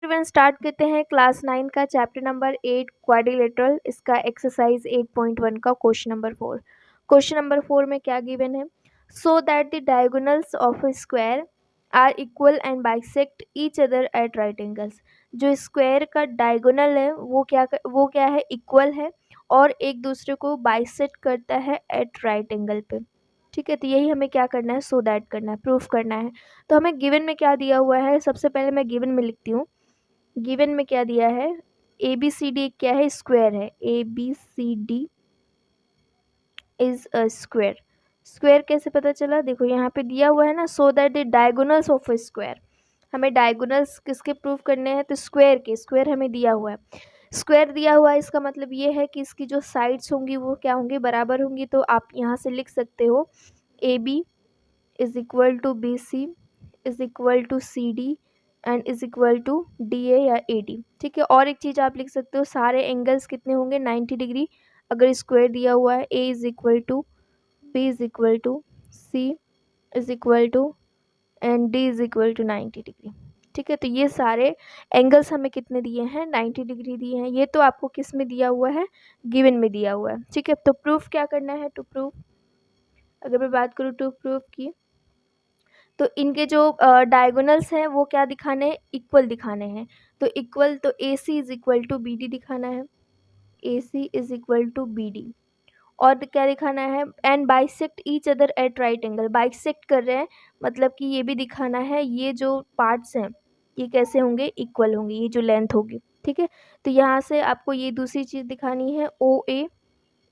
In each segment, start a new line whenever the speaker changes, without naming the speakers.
Student start करते हैं class 9 का चैप्टर नंबर 8 क्वाड्रिलेटरल, इसका एक्सरसाइज 8.1 का क्वेश्चन नंबर 4। क्वेश्चन नंबर 4 में क्या गिवन है? So that the diagonals of a square are equal and bisect each other at right angles. जो square का डायगोनल है वो क्या है? इक्वल है और एक दूसरे को बाइसेक्ट करता है एट राइट एंगल पे। ठीक है, तो यही हमें क्या करना है? सो दैट करना है, प्रूफ करना है। तो हमें गिवन में क्या दिया हुआ है? सबसे पहले मैं गिवन में लिखती हूँ। गिवन में क्या दिया है? ए बी सी डी क्या है? स्क्वायर है। A B C D is a square. Square कैसे पता चला? देखो यहाँ पे दिया हुआ है ना, सो that the diagonals of a square. हमें डायगोनल्स किसके प्रूफ करने हैं? तो स्क्वायर के। स्क्वायर हमें दिया हुआ है, स्क्वायर दिया हुआ है, इसका मतलब ये है कि इसकी जो साइड्स होंगी वो क्या होंगी? बराबर होंगी। तो आप यहाँ से लिख सकते हो A B is equal to B C is equal to C D and is equal to D A या ए डी। ठीक है, और एक चीज़ आप लिख सकते हो, सारे एंगल्स कितने होंगे? 90 डिग्री। अगर स्क्वायर दिया हुआ है A is equal to B is equal to C is equal to and D is equal to 90 degree. ठीक है, तो ये सारे एंगल्स हमें कितने दिए हैं? 90 डिग्री दिए हैं। ये तो आपको किस में दिया हुआ है? गिवन में दिया हुआ है। ठीक है, तो प्रूफ क्या करना है? टू प्रूफ, अगर मैं बात करूँ टू प्रूफ की, तो इनके जो डायगोनल्स हैं वो क्या दिखाने हैं? इक्वल दिखाने हैं। तो इक्वल, तो A C is equal to B D दिखाना है। A C is equal to B D. और क्या दिखाना है? And bisect each other at right angle. Bisect कर रहे हैं मतलब कि ये भी दिखाना है ये जो पार्ट्स हैं ये कैसे होंगे? इक्वल होंगे, ये जो लेंथ होगी। ठीक है, तो यहाँ से आपको ये दूसरी चीज़ दिखानी है, O A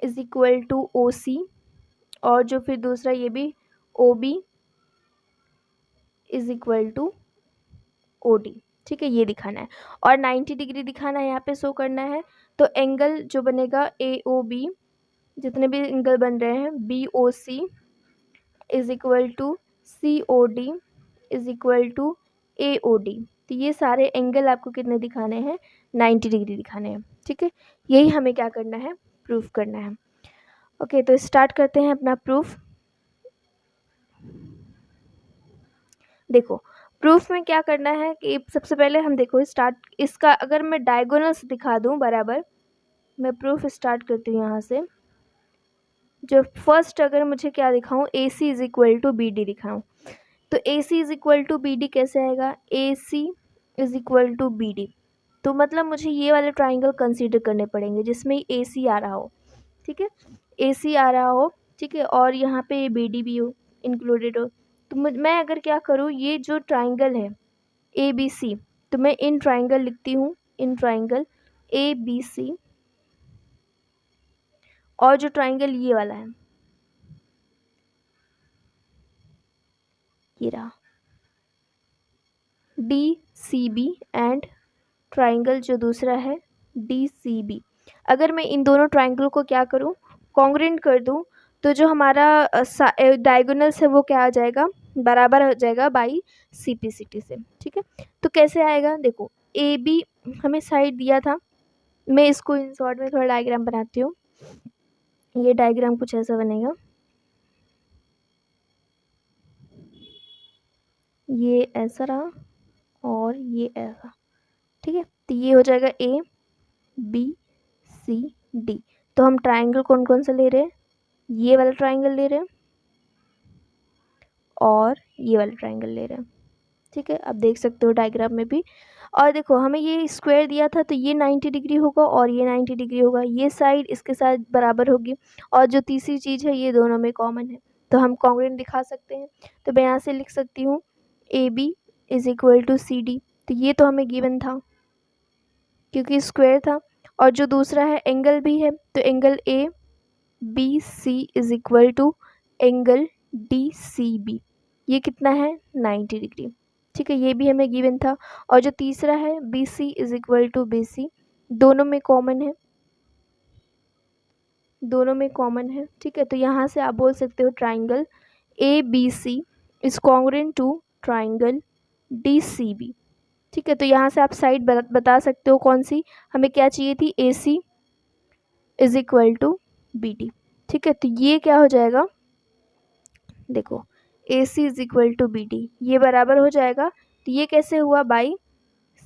is equal to O C, और जो फिर दूसरा ये भी O B is equal to O D. ठीक है, ये दिखाना है और 90 डिग्री दिखाना है, यहाँ पे शो करना है। तो एंगल जो बनेगा ए ओ बी, जितने भी एंगल बन रहे हैं, B O C is equal to C O D is equal to A O D. तो ये सारे एंगल आपको कितने दिखाने हैं? 90 डिग्री दिखाने हैं। ठीक है, यही हमें क्या करना है? प्रूफ करना है। ओके, तो स्टार्ट करते हैं अपना प्रूफ। देखो प्रूफ में क्या करना है कि सबसे पहले हम देखो स्टार्ट, इसका अगर मैं डायगोनल्स दिखा दूं बराबर, मैं प्रूफ स्टार्ट करती हूँ यहाँ से। जो फर्स्ट अगर मुझे क्या दिखाऊं? A C is equal to B D दिखाऊं, तो A C is equal to B D कैसे आएगा? A C is equal to B D. तो मतलब मुझे ये वाले ट्राइंगल कंसीडर करने पड़ेंगे जिसमें ए सी आ रहा हो। ठीक है, ए सी आ रहा हो। ठीक है, और यहाँ पे बी डी भी हो, इंक्लूडेड हो। तो मैं अगर क्या करूँ, ये जो ट्राइंगल है ए बी सी, तो मैं इन ट्राइंगल लिखती हूँ, इन ट्राइंगल ए बी सी, और जो ट्राइंगल ये वाला है ये रहा D C B, and triangle जो दूसरा है डी सी बी। अगर मैं इन दोनों ट्राइंगल को क्या करूँ? कॉन्ग्रुएंट कर दूँ, तो जो हमारा डायगोनल्स है वो क्या आ जाएगा? बराबर हो जाएगा by C P C T से। ठीक है, तो कैसे आएगा? देखो ए बी हमें साइड दिया था, मैं इसको इन शॉर्ट में थोड़ा डायग्राम बनाती हूँ। ये डायग्राम कुछ ऐसा बनेगा, ये ऐसा रहा और ये ऐसा। ठीक है, तो ये हो जाएगा ए बी सी डी। तो हम ट्राइंगल कौन कौन सा ले रहे हैं? ये वाला ट्राइंगल ले रहे हैं और ये वाला ट्राइंगल ले रहे हैं। ठीक है, अब देख सकते हो डायग्राम में भी। और देखो हमें ये स्क्वायर दिया था, तो ये 90 डिग्री होगा और ये 90 डिग्री होगा, ये साइड इसके साथ बराबर होगी, और जो तीसरी चीज़ है ये दोनों में कॉमन है, तो हम कॉन्ग्रुएंट दिखा सकते हैं। तो मैं यहाँ से लिख सकती हूँ A B is equal to C D. तो ये तो हमें गिवन था क्योंकि स्क्वायर था, और जो दूसरा है एंगल भी है, तो angle A B C is equal to angle D C B, ये कितना है? 90 डिग्री। ठीक है, ये भी हमें गिवन था। और जो तीसरा है B C is equal to B C, दोनों में कॉमन है, दोनों में कॉमन है। ठीक है, तो यहाँ से आप बोल सकते हो triangle A B C is congruent to triangle D C B. ठीक है, तो यहाँ से आप साइड बता सकते हो कौन सी हमें क्या चाहिए थी? A C is equal to B D. ठीक है, तो ये क्या हो जाएगा? देखो A C is equal to B D, ये बराबर हो जाएगा। तो ये कैसे हुआ? बाई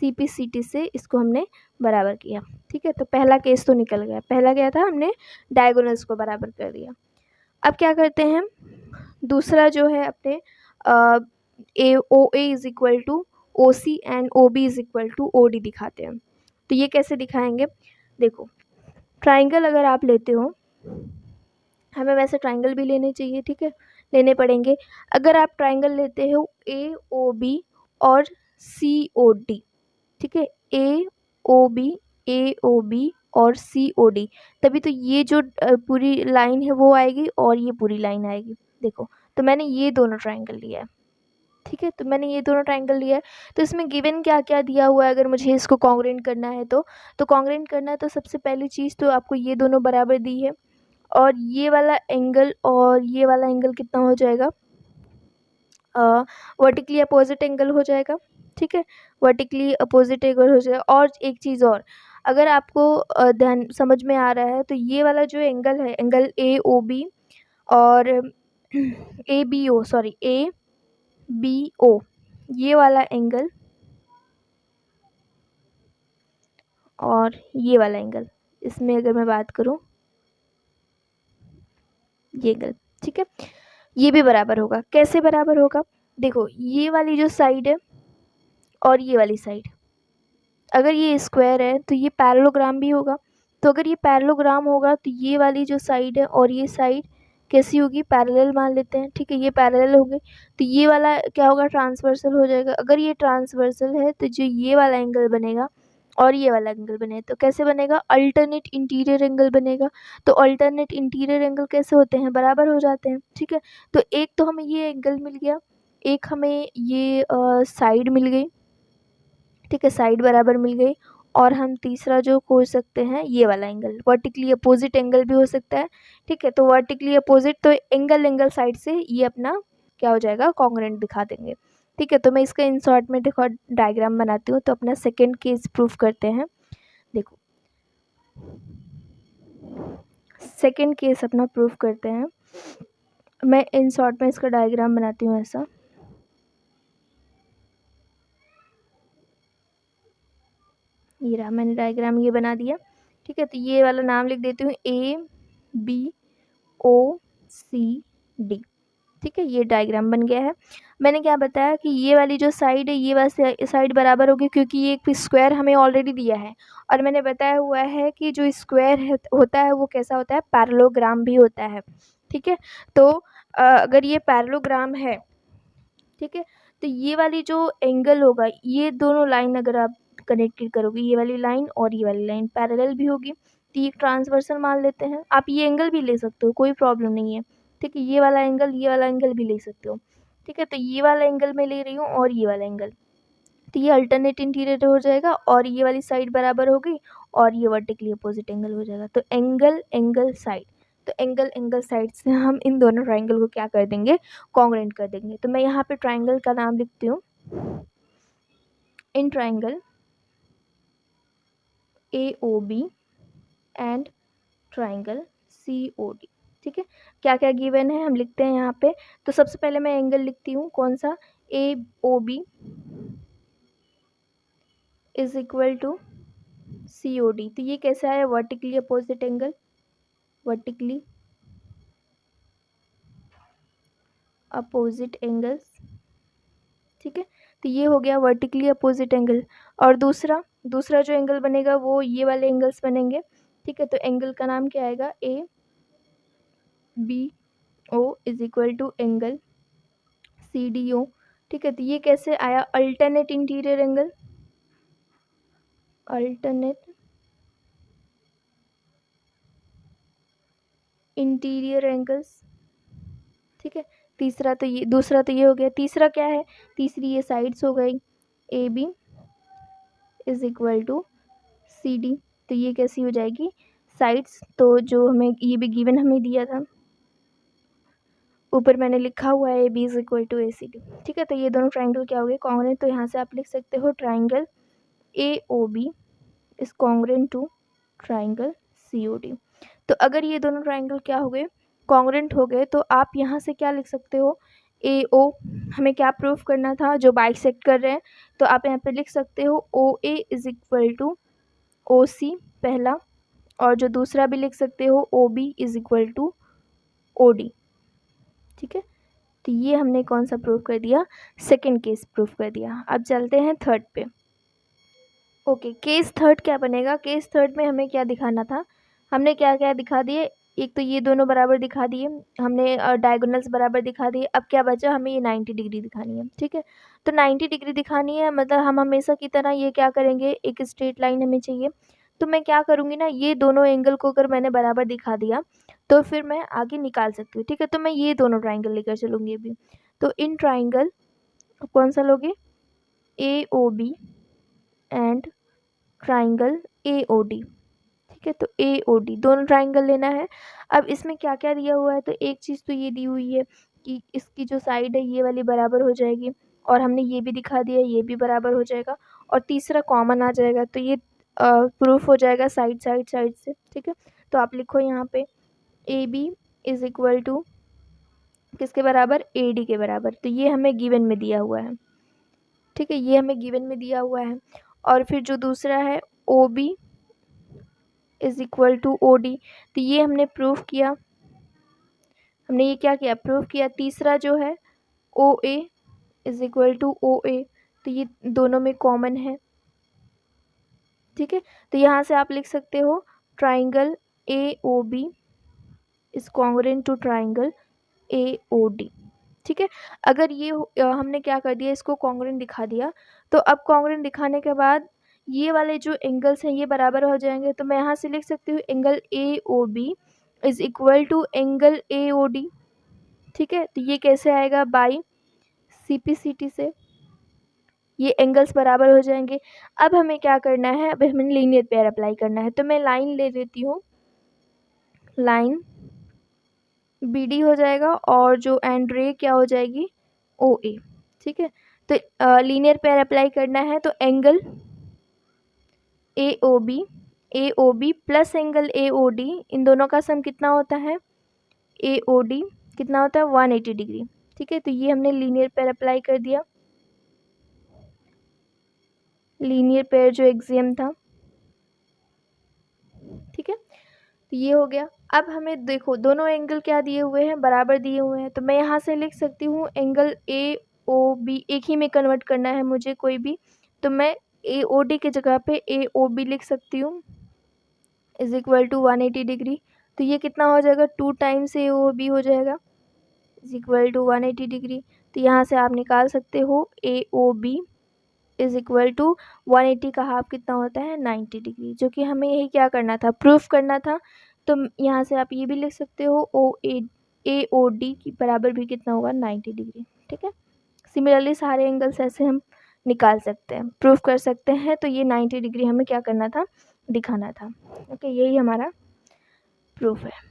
CPCT से इसको हमने बराबर किया। ठीक है, तो पहला केस तो निकल गया। पहला क्या था, हमने डायगोनल्स को बराबर कर दिया। अब क्या करते हैं, दूसरा जो है अपने OA is equal to OC and OB is equal to OD दिखाते हैं। तो ये कैसे दिखाएंगे, देखो ट्राइंगल अगर आप लेते हो, हमें वैसे ट्राइंगल भी लेने चाहिए, ठीक है, लेने पड़ेंगे। अगर आप ट्राइंगल लेते हो AOB और COD, ठीक है, AOB AOB और COD, तभी तो ये जो पूरी लाइन है वो आएगी और ये पूरी लाइन आएगी। देखो, तो मैंने ये दोनों ट्राइंगल लिया है, ठीक है, तो मैंने ये दोनों ट्राइंगल लिया है। तो इसमें गिवन क्या क्या दिया हुआ है, अगर मुझे इसको कॉन्ग्रुएंट करना है तो कॉन्ग्रुएंट करना है तो सबसे पहली चीज़ तो आपको ये दोनों बराबर दी है, और ये वाला एंगल और ये वाला एंगल कितना हो जाएगा, वर्टिकली अपोजिट एंगल हो जाएगा। ठीक है, वर्टिकली अपोजिट एंगल हो जाएगा। और एक चीज़ और, अगर आपको ध्यान समझ में आ रहा है तो ये वाला जो एंगल है, एंगल AOB और ABO, ये वाला एंगल और ये वाला एंगल, इसमें अगर मैं बात करूं ये एंगल, ठीक है, ये भी बराबर होगा। कैसे बराबर होगा, देखो ये वाली जो साइड है और ये वाली साइड, अगर ये स्क्वायर है तो ये पैरेललोग्राम भी होगा। तो अगर ये पैरेललोग्राम होगा तो ये वाली जो साइड है और ये साइड कैसी होगी, पैरेलल मान लेते हैं। ठीक है, ये पैरेलल होंगे तो ये वाला क्या होगा, ट्रांसवर्सल हो जाएगा। अगर ये ट्रांसवर्सल है तो जो ये वाला एंगल बनेगा और ये वाला एंगल बनेगा तो कैसे बनेगा, अल्टरनेट इंटीरियर एंगल बनेगा। तो अल्टरनेट इंटीरियर एंगल कैसे होते हैं, बराबर हो जाते हैं। ठीक है, तो एक तो हमें ये एंगल मिल गया, एक हमें ये साइड मिल गई, ठीक है, साइड बराबर मिल गई। और हम तीसरा जो खोज सकते हैं ये वाला एंगल, वर्टिकली अपोजिट एंगल भी हो सकता है। ठीक है, तो वर्टिकली अपोजिट तो एंगल साइड से ये अपना क्या हो जाएगा, कॉन्ग्रुएंट दिखा देंगे। ठीक है, तो मैं इसका इन शॉर्ट में देखो डायग्राम बनाती हूँ। तो अपना सेकेंड केस प्रूफ करते हैं। देखो सेकेंड केस अपना प्रूफ करते हैं। मैं इन शॉर्ट में इसका डायग्राम बनाती हूँ ऐसा। ये रहा, मैंने डायग्राम ये बना दिया। ठीक है, तो ये वाला नाम लिख देती हूँ ABOCD। ठीक है, ये डायग्राम बन गया है। मैंने क्या बताया कि ये वाली जो साइड है ये वाली साइड बराबर होगी, क्योंकि ये एक स्क्वायर हमें ऑलरेडी दिया है। और मैंने बताया हुआ है कि जो स्क्वायर होता है वो कैसा होता है, पैरेललोग्राम भी होता है। ठीक है, तो अगर ये पैरेललोग्राम है, ठीक है, तो ये वाली जो एंगल होगा, ये दोनों लाइन अगर आप कनेक्टेड करोगे, ये वाली लाइन और ये वाली लाइन पैरेलल भी होगी, तो ये ट्रांसवर्सल मान लेते हैं। आप ये एंगल भी ले सकते हो, कोई प्रॉब्लम नहीं है। ठीक है, ये वाला एंगल भी ले सकते हो। ठीक है, तो ये वाला एंगल मैं ले रही हूँ और ये वाला एंगल, तो ये अल्टरनेट इंटीरियर हो जाएगा और ये वाली साइड बराबर होगी और ये वर्टिकली अपोजिट एंगल हो जाएगा। तो एंगल साइड, तो एंगल साइड से हम इन दोनों ट्राइंगल को क्या कर देंगे, कॉन्ग्रुएंट कर देंगे। तो मैं यहाँ पे ट्राइंगल का नाम लिखती हूँ, in triangle AOB and triangle COD। ठीक है, क्या क्या गिवन है हम लिखते हैं यहाँ पे। तो सबसे पहले मैं एंगल लिखती हूँ, कौन सा, AOB is equal to COD। तो ये कैसे आया, vertically opposite angle, vertically opposite angles. ठीक है, तो ये हो गया वर्टिकली अपोजिट एंगल। और दूसरा जो एंगल बनेगा वो ये वाले एंगल्स बनेंगे। ठीक है, तो एंगल का नाम क्या आएगा, ABO is equal to angle CDO। ठीक है, तो ये कैसे आया, alternate interior angle, alternate interior angles. ठीक है, दूसरा तो ये हो गया। तीसरा क्या है, तीसरी ये साइड्स हो गई, AB is equal to CD। तो ये कैसी हो जाएगी, साइड्स। तो जो हमें ये भी गिवन हमें दिया था, ऊपर मैंने लिखा हुआ है AB is equal to ACD। ठीक है, तो ये दोनों ट्राइंगल क्या हो गए, कॉन्ग्रुएंट। तो यहाँ से आप लिख सकते हो triangle AOB is congruent to triangle COD। तो अगर ये दोनों ट्राइंगल क्या हो गए, कॉन्ग्रुएंट हो गए, तो आप यहाँ से क्या लिख सकते हो, AO हमें क्या प्रूफ करना था, जो बाइसेक्ट कर रहे हैं, तो आप यहाँ पे लिख सकते हो OA is equal to OC पहला, और जो दूसरा भी लिख सकते हो OB is equal to OD। ठीक है, तो ये हमने कौन सा प्रूफ कर दिया, सेकंड केस प्रूफ कर दिया। अब चलते हैं थर्ड पे। ओके, केस थर्ड क्या बनेगा, केस थर्ड में हमें क्या दिखाना था, हमने क्या क्या दिखा दिए, एक तो ये दोनों बराबर दिखा दिए हमने, डायगोनल्स बराबर दिखा दिए। अब क्या बचा, हमें ये 90 डिग्री दिखानी है। ठीक है, तो 90 डिग्री दिखानी है, मतलब हम हमेशा की तरह ये क्या करेंगे, एक स्ट्रेट लाइन हमें चाहिए। तो मैं क्या करूँगी ना, ये दोनों एंगल को अगर मैंने बराबर दिखा दिया तो फिर मैं आगे निकाल सकती हूँ। ठीक है, तो मैं ये दोनों ट्राइंगल लेकर चलूँगी अभी। तो इन ट्राइंगल कौन सा लोगे, AOB एंड ट्राइंगल AOD। ठीक है, तो AOD दोनों ट्राइंगल लेना है। अब इसमें क्या क्या दिया हुआ है, तो एक चीज़ तो ये दी हुई है कि इसकी जो साइड है ये वाली बराबर हो जाएगी, और हमने ये भी दिखा दिया ये भी बराबर हो जाएगा, और तीसरा कॉमन आ जाएगा, तो ये प्रूफ हो जाएगा साइड साइड साइड से। ठीक है, तो आप लिखो यहाँ पे AB इज इक्वल टू किसके बराबर, AD के बराबर। तो ये हमें गिवन में दिया हुआ है। ठीक है, ये हमें गिवन में दिया हुआ है। और फिर जो दूसरा है OB is equal to OD, तो ये हमने प्रूफ किया, हमने ये क्या किया, प्रूफ किया। तीसरा जो है OA is equal to OA, तो ये दोनों में कॉमन है। ठीक है, तो यहाँ से आप लिख सकते हो triangle AOB is congruent to triangle AOD। ठीक है, अगर ये हमने क्या कर दिया, इसको कॉन्ग्रुएंट दिखा दिया, तो अब कॉन्ग्रुएंट दिखाने के बाद ये वाले जो एंगल्स हैं ये बराबर हो जाएंगे। तो मैं यहाँ से लिख सकती हूँ angle AOB is equal to angle AOD। ठीक है, तो ये कैसे आएगा, बाई CPCT से ये एंगल्स बराबर हो जाएंगे। अब हमें क्या करना है, अब हमें लीनियर पेयर अप्लाई करना है। तो मैं लाइन ले लेती हूँ, लाइन BD हो जाएगा, और जो एंड रे क्या हो जाएगी, OA। ठीक है, तो लीनियर पेयर अप्लाई करना है, तो angle AOB plus angle AOD, इन दोनों का सम कितना होता है, AOD कितना होता है, 180 डिग्री। ठीक है, तो ये हमने लीनियर पेयर अप्लाई कर दिया, लीनियर पेयर जो एक्सियम था। ठीक है, तो ये हो गया। अब हमें देखो दोनों एंगल क्या दिए हुए हैं, बराबर दिए हुए हैं, तो मैं यहाँ से लिख सकती हूँ एंगल AOB, एक ही में कन्वर्ट करना है मुझे कोई भी, तो मैं AOD की जगह पे AOB लिख सकती हूँ इज इक्वल टू 180 डिग्री। तो ये कितना हो जाएगा, 2 टाइम्स AOB हो जाएगा इज इक्वल टू 180 डिग्री। तो यहाँ से आप निकाल सकते हो AOB इज इक्वल टू 180 का हाफ कितना होता है, 90 डिग्री, जो कि हमें यही क्या करना था, प्रूफ करना था। तो यहाँ से आप ये भी लिख सकते हो AOD की बराबर भी कितना होगा, 90 डिग्री। ठीक है, सिमिलरली सारे एंगल्स ऐसे हम निकाल सकते हैं, प्रूफ कर सकते हैं। तो ये 90 डिग्री हमें क्या करना था, दिखाना था। ओके, यही हमारा प्रूफ है।